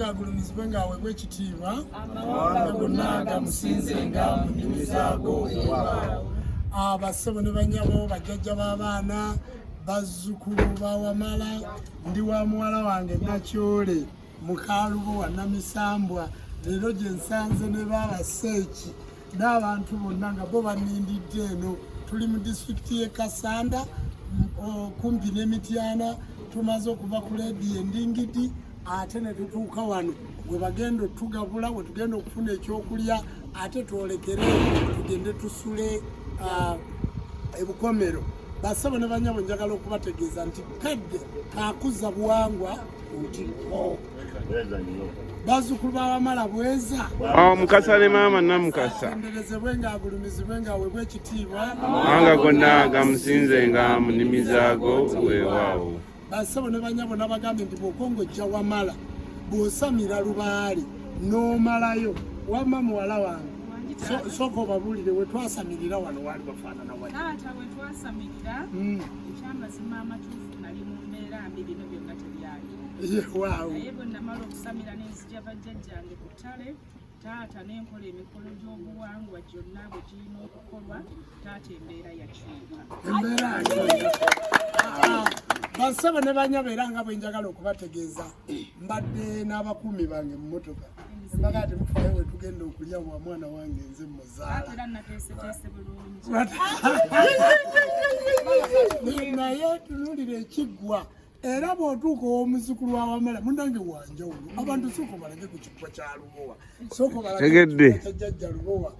agulumizibwe ng'aweebwa ekitiibwa amawanga gonna gamusinzenga mu nnimi zaago ewaabwe. Bassebo ne bannyabo bajjajja b'abaana bazzukulu ba Wamala ndi wa muwala wange Nakyole Mukalubo wa Namisambwa leero gye nsanze ne Babaseeki n'abantu bonna nga bo bannindidde eno. Tuli mu disitulikiti y'e Kasanda kumpi n'Emityana, tumaze okuva ku leediyo Endingidi ate ne tutuuka wano gwe bagenda otugabula we tugenda okufuna ekyokulya ate twolekere tugende tusule ebukomero. Bassebo ne bannyabo njagala okubategeeza nti kadde kakuza buwangwa ntikko. Bazzukulu ba Wamala bweza Mukasa ne maama Namukasa enderezebwe ng'agulumizibwe ng'aweebwa ekitiibwa amawanga gonna gamusinzenga mu nnimi zaago weewaawo. Bassebo ne bannyabo nabagambye nti bw'okongojja Wamala bw'osamira Lubaale n'omalayo wamma muwala wange sooka obabuulire we twasamirira wano waali bafaanana wa taata we twasamirira ekyamazima amatuufu nali mu mbeera mbi bino byonna tebyali naye bwe namala okusamira n'enzija bajjajjange ku ttale taata n'enkola emikolo gy'obuwangwa gyonna bwe girina okukolwa taata embeera yakyuka. Bassebo ne bannyabo era nga bwe njagala okubategeeza mbadde n'abakuumi bange mu mmotoka mbaga ati mufaayo we tugenda okulya bwa mwana wange nze muzaala naye tunuulira ekiggwa era bw'otuuka ow'omuzzukulu wa Wamala munange wanjawulo abantu sooka balage ku kiggwa kya Lubowa sooka balage kya jjajja Lubowa.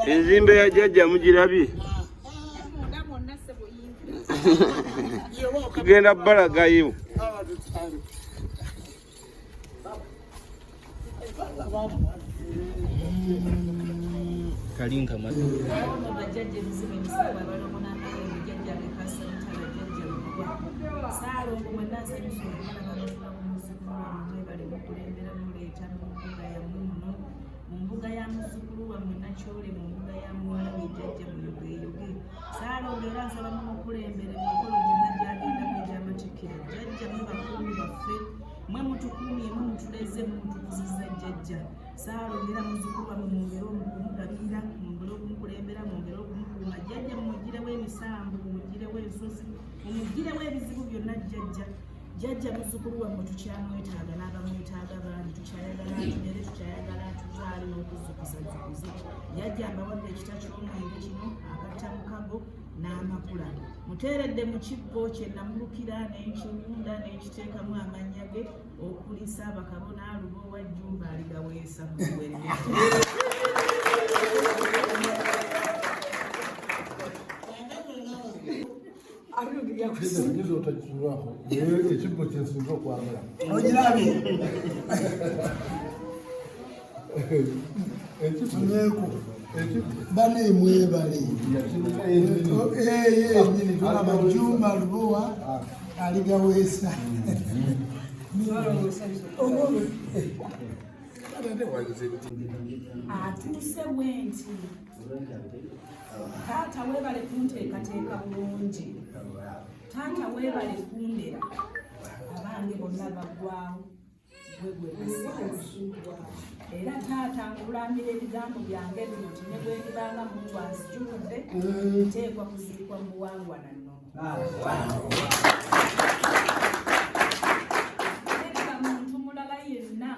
Enzimbe ya jjajja mugirabye tugenda balagayo. Kalinka matu bajjajja ebizibu ebisabu abalongo n'amayo ebijjajja bekasanitala jjajja lugwa saalongo mwenasanyusa okumala babatula ku muzzukulu wammwe bali mukulembera muleeta mu mbuga yammwe muno mu mbuga ya muzzukulu wammwe Nakyole mu mbuga ya muwala we jjajja muyogeyoge saalongo era nsaba mumukulembere mu mikolo gyonna gy'agendamu egy'amatikkira jjajja mu bakuumi baffe mwe mutukuumye mwe mutuleze mwe mutukuzizza jjajja saalongera muzzukulu wammwe mwongere okumugabirira mwongere okumukulembera mwongere okumukuuma jjajja mumugirewo emisambu mumugirewo ensozi mumugirewo ebizibu byonna jjajja muzzukulu wammwe tukyamwetaaga n'abamwetaaga bangi tukyayagala atunere tukyayagala atuzaale n'okuzzukuzazukuze jjajja mbawadde ekita ky'omwenge kino akatta mukago n'amakula muteeredde mu kibbo kye namulukira n'enkiwunda n'ekiteekamu amannya ge okulisa bakabona Lubowa Jjumba aligaweesa muwerere. Ekibbo kyensinza okwagala ogirabye bane mwebale nyini tulaba Jjumba Lubowa aligaweesa. Atuuse bwenti taata weebale kunteekateeka bulungi taata weebale kundera abange bonna baggwawo gwegwe era taata nkulambira ebigambo byange bino nti ne bwebibanga muntu anzijjukudde nteekwa kuziikwa mu buwangwa nanno. Muntu mulala yenna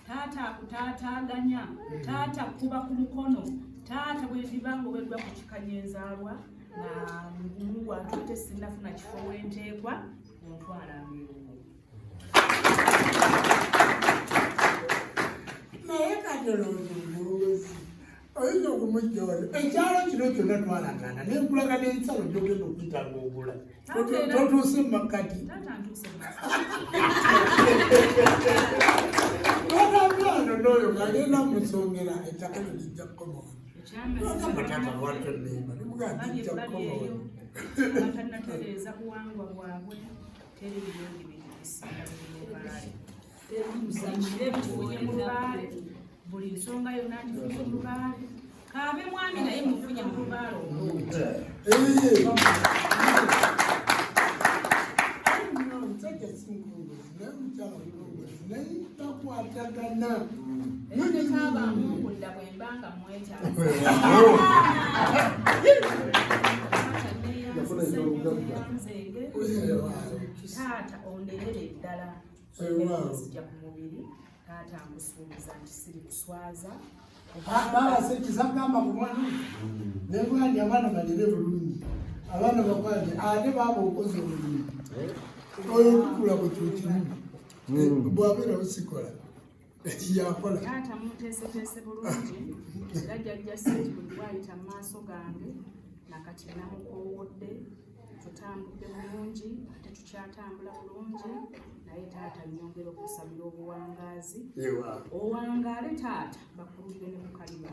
taata akutaataaganya taata kuba ku mukono taata bwebibanga obwedwa ku kikanya enzaalwa na ngulu atutte sinnafuna kifo wenteekwa ontwalanga erugo. naye katoloozi oyinza okumujjoola ekyalo kino kyonna twalagana nenkulaga n'ensalo gyogenda okuyitanga ogula totuuse mu makkati twatambulano n'oyo ng'agenda musongera ettaka lyo lijja kukomola amatata bwatyo neema nemugamba lijja kukomola batanatereeza buwangwa bwabwe teri birungi bisinga byebaale mu Lubaale buli nsonga yonna ntifunye mu Lubaale kaabe mwami naye mufunye mu Lubaale omusajja si nkongozi naye omukyala mulongozi naye mukwatagana Nekaabamukunda bwe mba nga mwetaaga. Taata onderere ddala nzija ku mubiri taata nkusuubiza nti siri kuswaza. baase ekizagamba ku mwana nebwandi abaana balire bulungi abaana bakwate ate baaba okoze bulungi oyo tukula bwe tukimu bwabeera busikola yakola Taata muteeseteese bulungi era jjajja Sseeki buli bwayita mu maaso gange nakati namukoowodde tutambudde bulungi ate tukyatambula bulungi naye taata nnyongera okusabira obuwangaazi owangaale taata bakuludde ne mukalima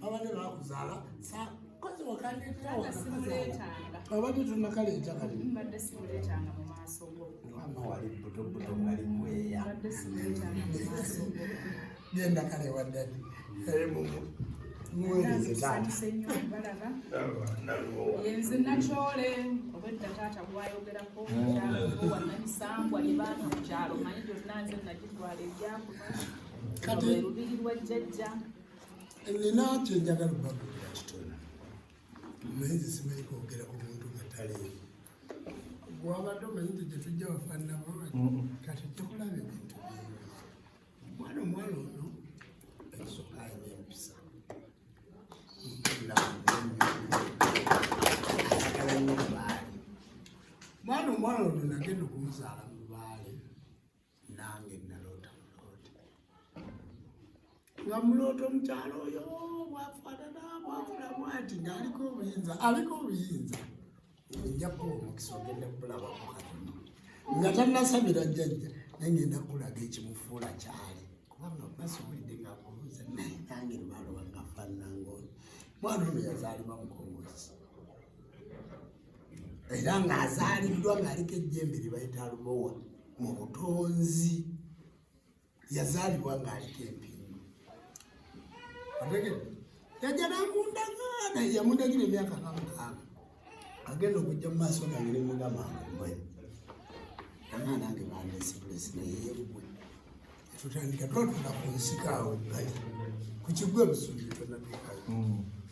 abane bakuzaala kozi wakandeetawo taata simuleetanga abadde tunakaleeta kali mbadde simuleetanga mu maaso go wali butobuto ngali kweya mbadde simuleetanga mu maaso go genda kale waddali Nsanyuse nnyo balaba yenze nakyole obwedda taata bwayogerako wannamisambwa lye baana mu kyalo manyi gyonna nze nagitwala ebyakuno lwe lubiri lwa jjajja nina kyenjagala obagulira kitono naye nze simanyi kwogera ku muntu nga taleero gwabadde omanyi nti gyetujja bafaananamo kati tokulaba ebintu mwana omuwala ono ekisooka alina empisa ayagala nnyo mubaale mwana omuwala ono nagenda okumuzaala mu baale nange naloota muloote nga mulooto omukyalo oyo bwafaanana bwafulamu ati ngaaliko obuyinza njakuba omukisa ogenda kulabako katono nga tannasabira jjajja naye ngenda kulaga ekimufuula kyali kubanga nasobodde ngaakubuuza naye nange lwalowa ngafaanangaoyo mwana ono yazaalibwa mukongozi era ng'azaaliddwa ng'aliko ejjembe lye bayita alubowa mu butonzi yazaalibwa ng'aliko empingo otegedde yajja namundagaana yamundagira emyaka kamukaaga agenda okujja mu maaso gange ne mugamba nkumbayo ana nange bandesibulesi naye yeggwe tutandika twatula ku nsikaawo ebbali ku kigwe busubi tonatuukayo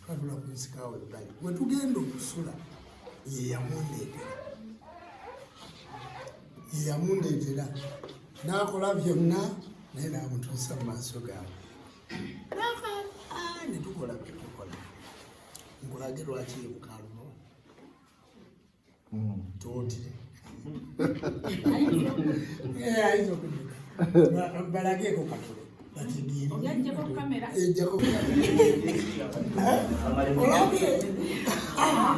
twatula ku nsikaawo ebbali we tugenda okusula yeyamundeetera n'akola byonna naye namutuusa mu maaso gaawe netukola byetukola nkulage lwaki yemukalubo tootire ayinza okuduka balageeko katulo Yajjako kamera.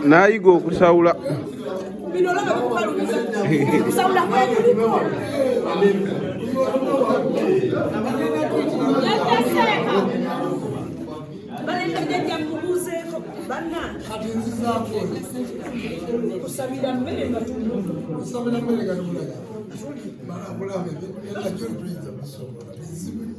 Nayiga okusawula. Bino olaba kubalumiza. Okusawula kwekuliko. Yajjaseeka. Baleka jjajja mubuuzeeko. Banna. Kati nzizaako. Kusabira mmere nga tumutu. Kusabira mmere nga tumulaga. Balamulabe ebyo tuyinza kusobola. Bizibu nnyo.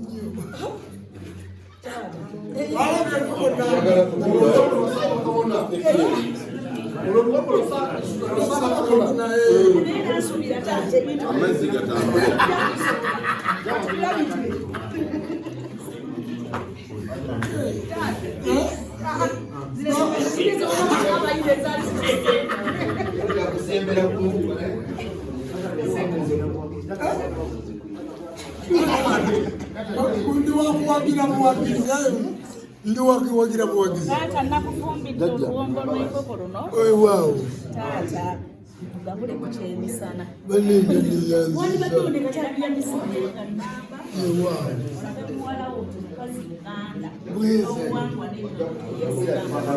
Ndi wakuwagira muwagizi ndi wakuwagira muwagizi taata nakufumbidde oluwombo lw'enkoko luno waawo taata gabule ku kyemisana banene niyanziza wandibadde onekakyalabya misinde waawo olabe muwalawo mukazi Uganda Bweza. n'obuwangwa n'ebintu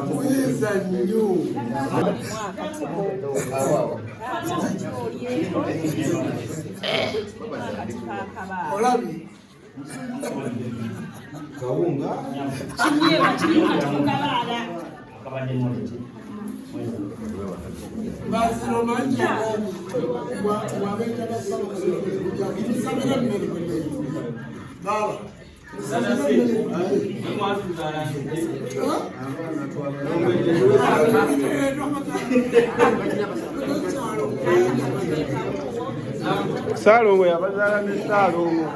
bwiza nnyo olabye kawunga kinyewa kirikatukabaala bazino mangi wabeeta basabira mmere kweneetuya baba Saalongo yabazaala ne Saalongo.